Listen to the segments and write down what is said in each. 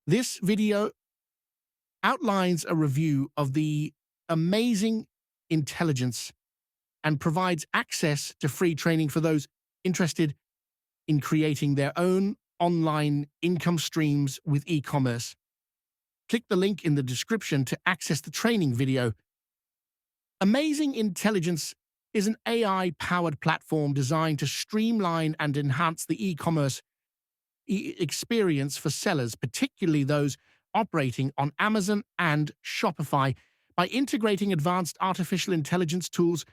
This video outlines a review of the amazing intelligence and provides access to free training for those interested in creating their own online income streams with e-commerce. Click the link in the description to access the training video. Amazing Intelligence is an AI-powered platform designed to streamline and enhance the e-commerce experience for sellers, particularly those operating on Amazon and Shopify. By integrating advanced artificial intelligence tools,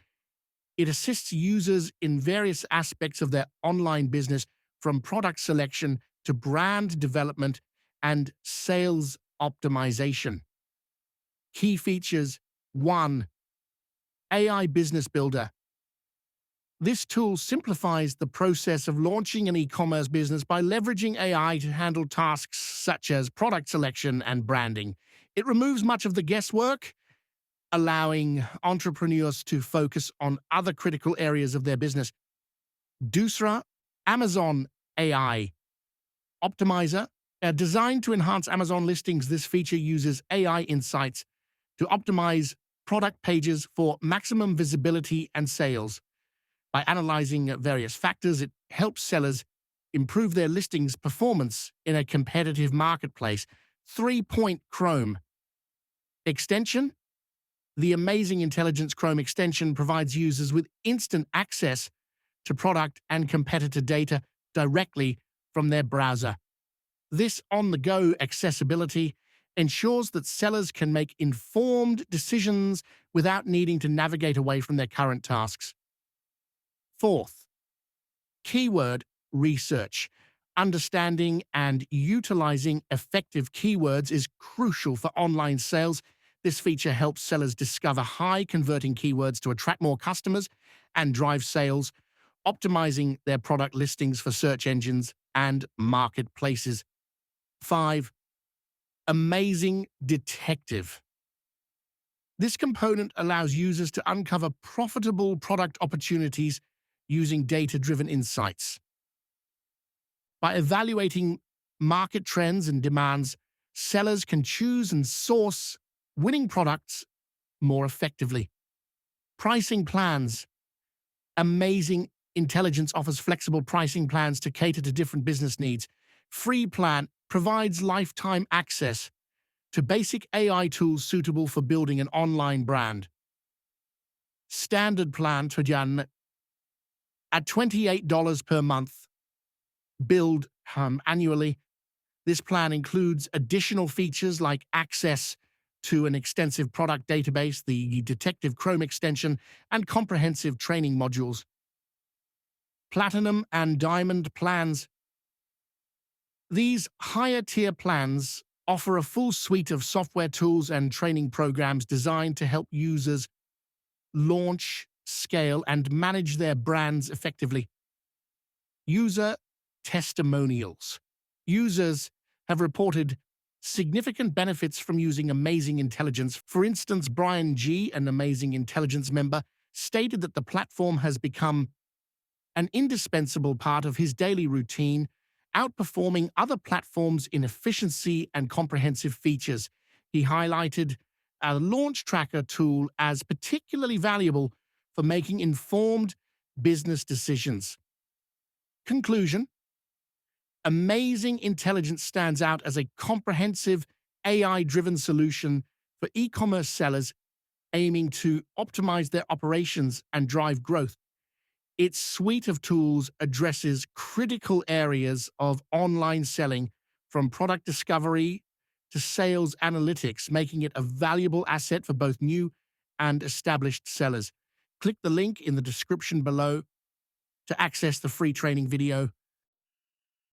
it assists users in various aspects of their online business, from product selection to brand development and sales optimization. Key features: 1. AI Business Builder. This tool simplifies the process of launching an e-commerce business by leveraging AI to handle tasks such as product selection and branding. It removes much of the guesswork, allowing entrepreneurs to focus on other critical areas of their business. Dusra, Amazon AI Optimizer. Designed to enhance Amazon listings, this feature uses AI insights to optimize product pages for maximum visibility and sales. By analyzing various factors, it helps sellers improve their listings' performance in a competitive marketplace. 3-point Chrome extension. The Amazing Intelligence Chrome extension provides users with instant access to product and competitor data directly from their browser. This on-the-go accessibility ensures that sellers can make informed decisions without needing to navigate away from their current tasks. 4th, keyword research. Understanding and utilizing effective keywords is crucial for online sales. This feature helps sellers discover high-converting keywords to attract more customers and drive sales, optimizing their product listings for search engines and marketplaces. 5. Amazing Detective. This component allows users to uncover profitable product opportunities using data-driven insights. By evaluating market trends and demands, sellers can choose and source winning products more effectively. Pricing plans. Amazing Intelligence offers flexible pricing plans to cater to different business needs. Free plan provides lifetime access to basic AI tools suitable for building an online brand. Standard plan Trajan at $28 per month, billed annually. This plan includes additional features like access to an extensive product database, the Detective Chrome extension, and comprehensive training modules. Platinum and Diamond plans. These higher-tier plans offer a full suite of software tools and training programs designed to help users launch, scale, and manage their brands effectively. User testimonials. Users have reported significant benefits from using Amazing Intelligence. For instance, Brian G., an Amazing Intelligence member, stated that the platform has become an indispensable part of his daily routine, outperforming other platforms in efficiency and comprehensive features. He highlighted a launch tracker tool as particularly valuable for making informed business decisions. Conclusion: Amazing Intelligence stands out as a comprehensive AI-driven solution for e-commerce sellers aiming to optimize their operations and drive growth. Its suite of tools addresses critical areas of online selling, from product discovery to sales analytics, making it a valuable asset for both new and established sellers. Click the link in the description below to access the free training video.